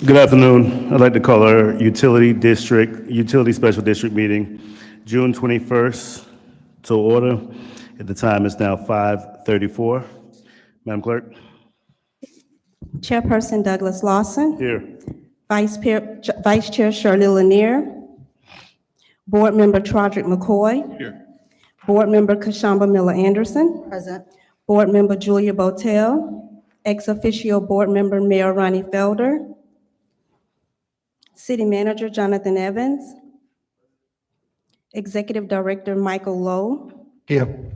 Good afternoon. I'd like to call our Utility Special District meeting, June 21st, to order. At the time is now 5:34. Madam Clerk? Chairperson Douglas Lawson, Here. Vice Chair Shirley Lanier, Board Member Trodrick McCoy, Here. Board Member Kashamba Miller Anderson, Present. Board Member Julia Botel, Ex Officio Board Member Mayor Ronnie Felder, City Manager Jonathan Evans, Executive Director Michael Lowe, Here.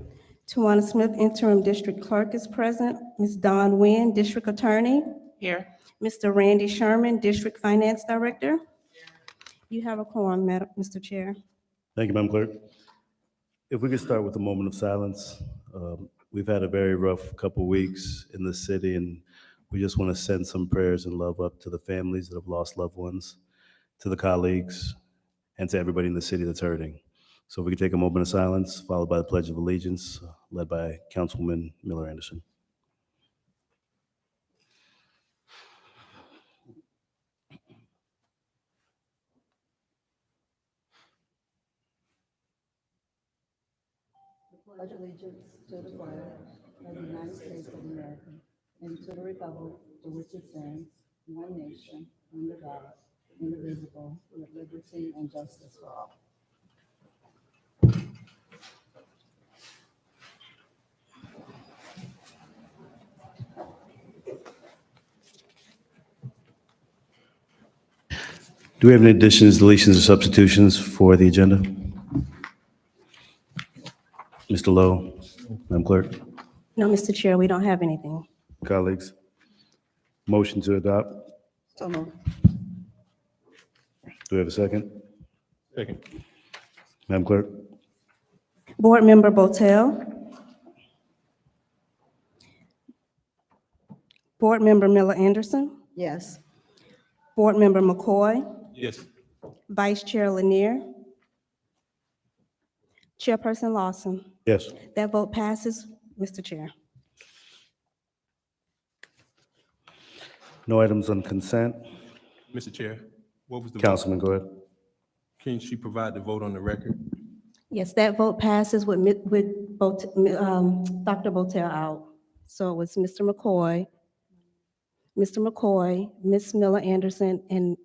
Tawana Smith, Interim District Clerk is present, Ms. Dawn Nguyen, District Attorney, Here. Mr. Randy Sherman, District Finance Director. You have a quorum, Mr. Chair. Thank you, Madam Clerk. If we could start with a moment of silence. We've had a very rough couple weeks in the city, and we just want to send some prayers and love up to the families that have lost loved ones, to the colleagues, and to everybody in the city that's hurting. So if we could take a moment of silence, followed by the Pledge of Allegiance, led by Councilwoman Miller Anderson. Pledge allegiance to the flag of the United States of America and to the republic for which it stands, one nation, under God, indivisible, with liberty and justice for all. Do we have any additions, deletions, or substitutions for the agenda? Mr. Lowe, Madam Clerk, No, Mr. Chair, we don't have anything. colleagues. Motion to adopt. So moved. Do we have a second? Second. Madam Clerk? Board Member Botel. Board Member Miller Anderson. Yes. Board Member McCoy. Yes. Vice Chair Lanier. Chairperson Lawson. Yes. That vote passes, Mr. Chair. No items on consent. Mr. Chair, what was the vote? Councilman, go ahead. Can she provide the vote on the record? Yes, that vote passes with Dr. Botel out. So it was Mr. McCoy, Ms. Miller Anderson, and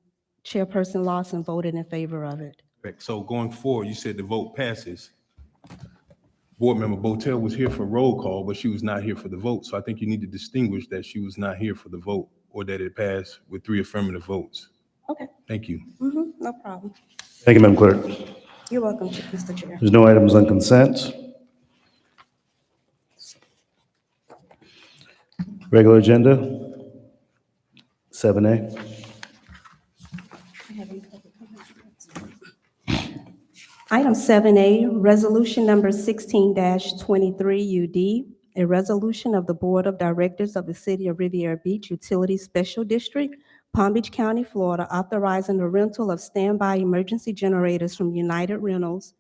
Chairperson Lawson voted in favor of it. Correct. So going forward, you said the vote passes. Board Member Botel was here for roll call, but she was not here for the vote. So I think you need to distinguish that she was not here for the vote or that it passed with 3 affirmative votes. Okay, Thank you. no problem. Thank you, Madam Clerk. You're welcome, Mr. Chair. There's no items on consent. Regular agenda, 7A. Item 7A, Resolution Number 16-23 UD, a resolution of the Board of Directors of the City of Riviera Beach Utility Special District, Palm Beach County, Florida, authorizing the rental of standby emergency generators from United Rentals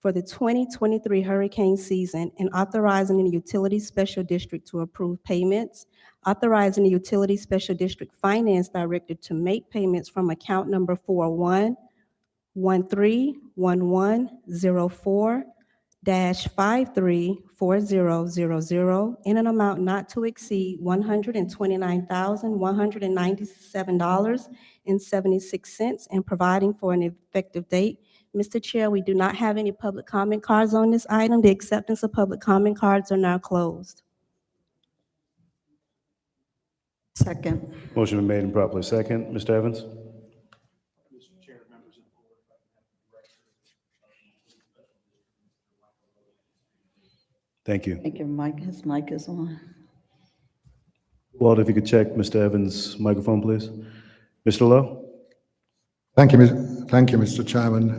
for the 2023 hurricane season and authorizing the Utility Special District to approve payments, authorizing the Utility Special District Finance Director to make payments from account number 41131104-534000 in an amount not to exceed $129,197.76 and providing for an effective date. Mr. Chair, we do not have any public comment cards on this item. The acceptance of public comment cards are now closed. Second. Motion been made and properly second. Mr. Evans? Thank you. Thank you, Mike. His mic is on. Walt, if you could check Mr. Evans' microphone, please. Mr. Lowe? Thank you, Mr. Chairman.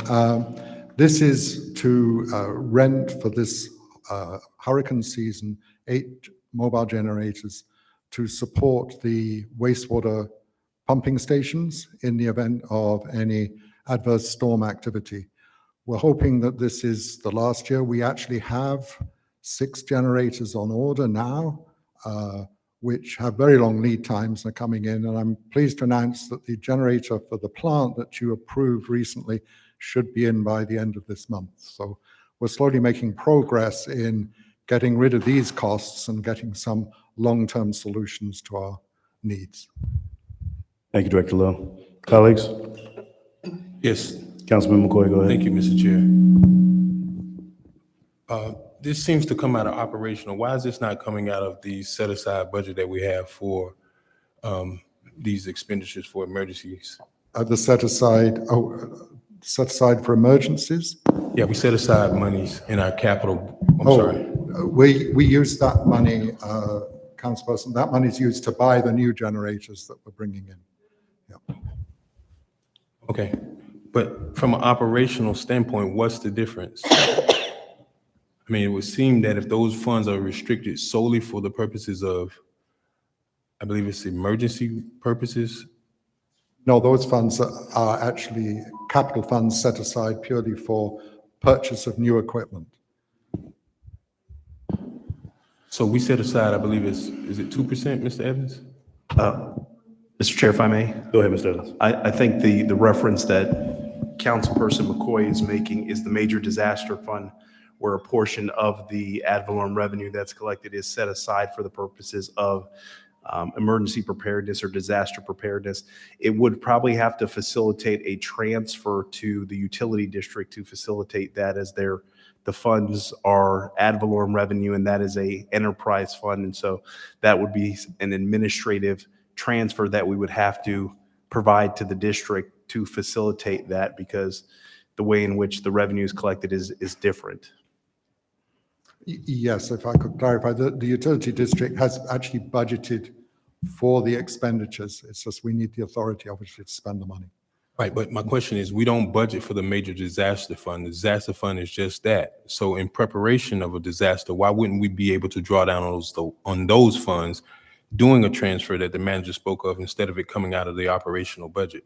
This is to rent for this hurricane season 8 mobile generators to support the wastewater pumping stations in the event of any adverse storm activity. We're hoping that this is the last year. We actually have 6 generators on order now. which have very long lead times and are coming in. And I'm pleased to announce that the generator for the plant that you approved recently should be in by the end of this month. So we're slowly making progress in getting rid of these costs and getting some long-term solutions to our needs. Thank you, Director Lowe. Colleagues, Yes, Councilman McCoy, go ahead. thank you, Mr. Chair. This seems to come out of operational. Why is this not coming out of the set-aside budget that we have for these expenditures for emergencies? The set aside for emergencies. Yeah, we set aside monies in our capital, I'm Oh, sorry. we use that money, Councilperson, that money is used to buy the new generators that we're bringing in. Yeah. Okay, but from an operational standpoint, what's the difference? I mean, it would seem that if those funds are restricted solely for the purposes of, I believe it's emergency purposes. No, those funds are actually capital funds set aside purely for purchase of new equipment. So we set aside, I believe is it 2%, Mr. Evans? Mr. Chair, if I may, Go ahead, Mr. Evans. I think the reference that Councilperson McCoy is making is the major disaster fund, where a portion of the ad valorem revenue that's collected is set aside for the purposes of emergency preparedness or disaster preparedness. It would probably have to facilitate a transfer to the utility district to facilitate that, as the funds are ad valorem revenue, and that is a enterprise fund. And so that would be an administrative transfer that we would have to provide to the district to facilitate that, because the way in which the revenue is collected is different. Yes, if I could clarify, the utility district has actually budgeted for the expenditures. It's just we need the authority, obviously, to spend the money. Right, but my question is, we don't budget for the major disaster fund. The disaster fund is just that. So in preparation of a disaster, why wouldn't we be able to draw down on those funds, doing a transfer that the manager spoke of, instead of it coming out of the operational budget?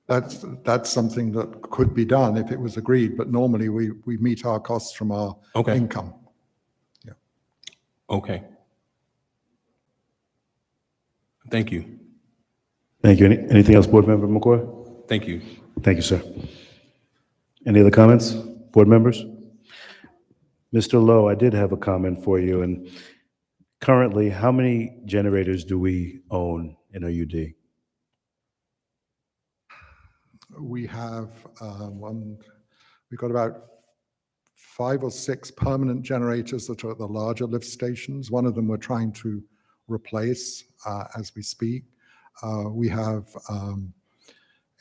That's something that could be done if it was agreed, but normally we meet our costs from our Okay. income. Okay. Thank you. Thank you. Anything else, Board Member McCoy? Thank you. Thank you, sir. Any other comments, board members? Mr. Lowe, I did have a comment for you. And currently, how many generators do we own in OUD? We have we've got about 5 or 6 permanent generators that are at the larger lift stations. One of them we're trying to replace as we speak. We have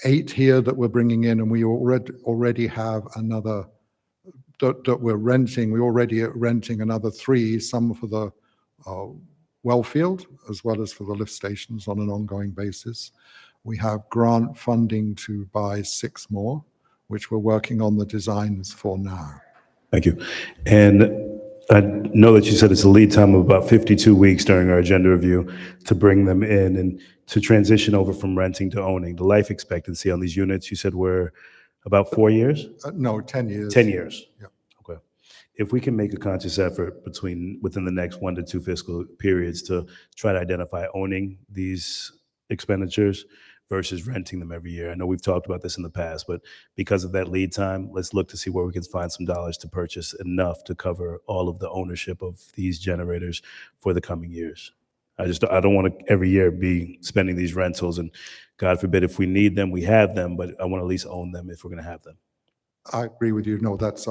8 here that we're bringing in, and we already have another that we're renting. We're already renting another 3, some for the well field as well as for the lift stations on an ongoing basis. We have grant funding to buy 6 more, which we're working on the designs for now. Thank you. And I know that you said it's a lead time of about 52 weeks during our agenda review to bring them in and to transition over from renting to owning. The life expectancy on these units, you said, were about 4 years? No, 10 years. 10 years? Yeah. Okay. If we can make a conscious effort within the next 1 to 2 fiscal periods to try to identify owning these expenditures versus renting them every year. I know we've talked about this in the past, but because of that lead time, let's look to see where we can find some dollars to purchase enough to cover all of the ownership of these generators for the coming years. I don't want to every year be spending these rentals, and God forbid if we need them, we have them, but I want to at least own them if we're going to have them. I agree with you. No, it's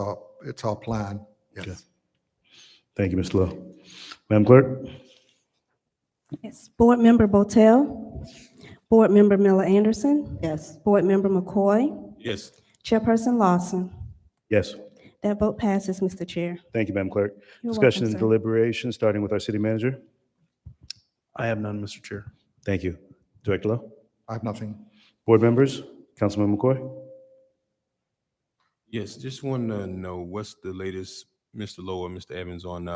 our plan. Yes. Okay. Thank you, Mr. Lowe. Madam Clerk? Yes. Board Member Botel, Board Member Miller Anderson, Yes. Board Member McCoy, Yes. Chairperson Lawson. Yes. That vote passes, Mr. Chair. Thank you, Madam Clerk. You're Discussion welcome, and sir. deliberation, starting with our city manager. I have none, Mr. Chair. Thank you. Director Lowe? I have nothing. Board members? Councilman McCoy? Yes, just want to know what's the latest, Mr. Lowe or Mr. Evans, on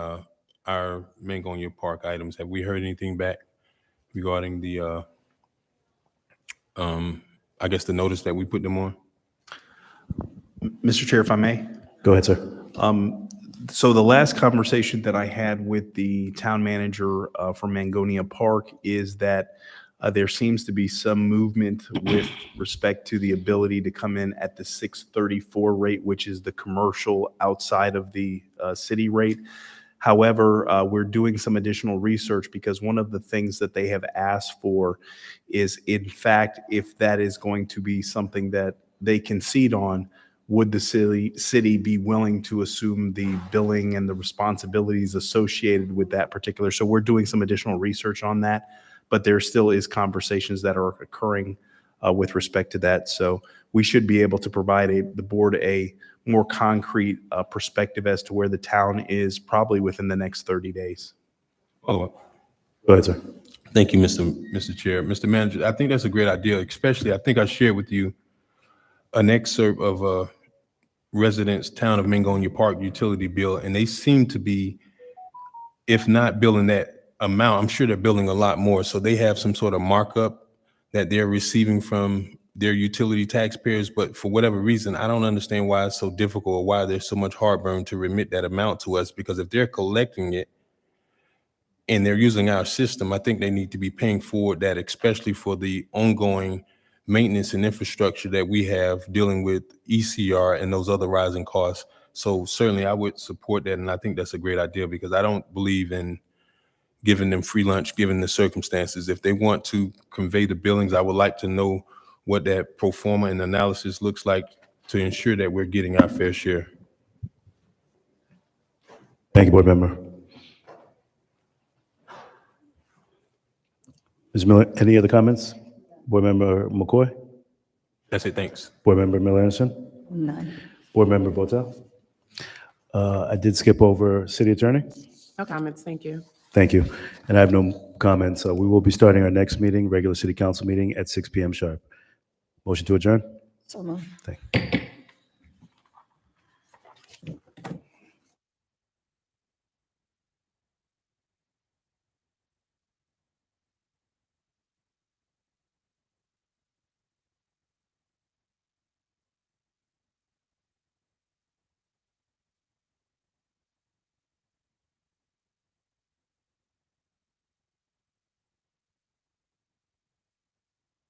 our Mangonia Park items. Have we heard anything back regarding the, I guess the notice that we put them on? Mr. Chair, if I may, Go ahead, sir. So the last conversation that I had with the town manager for Mangonia Park is that there seems to be some movement with respect to the ability to come in at the 634 rate, which is the commercial outside of the city rate. However, we're doing some additional research because one of the things that they have asked for is, in fact, if that is going to be something that they concede on, would the city be willing to assume the billing and the responsibilities associated with that particular? So we're doing some additional research on that, but there still is conversations that are occurring with respect to that. So we should be able to provide the board a more concrete perspective as to where the town is probably within the next 30 days. Oh, Go ahead, sir. thank you, Mr. Chair. Mr. Manager, I think that's a great idea, especially, I think I shared with you an excerpt of a residents' Town of Mangonia Park utility bill, and they seem to be, if not billing that amount, I'm sure they're billing a lot more. So they have some sort of markup that they're receiving from their utility taxpayers, but for whatever reason, I don't understand why it's so difficult or why there's so much heartburn to remit that amount to us, because if they're collecting it and they're using our system, I think they need to be paying forward that, especially for the ongoing maintenance and infrastructure that we have dealing with ECR and those other rising costs. So certainly I would support that, and I think that's a great idea, because I don't believe in giving them free lunch given the circumstances. If they want to convey the billings, I would like to know what that pro forma and analysis looks like to ensure that we're getting our fair share. Thank you, Board Member. Ms. Miller, any other comments? Board Member McCoy? That's it, thanks. Board Member Miller Anderson? None. Board Member Botel? I did skip over City Attorney. No comments, thank you. Thank you. And I have no comments. We will be starting our next meeting, regular City Council meeting at 6 p.m. sharp. Motion to adjourn? So moved. Thank you.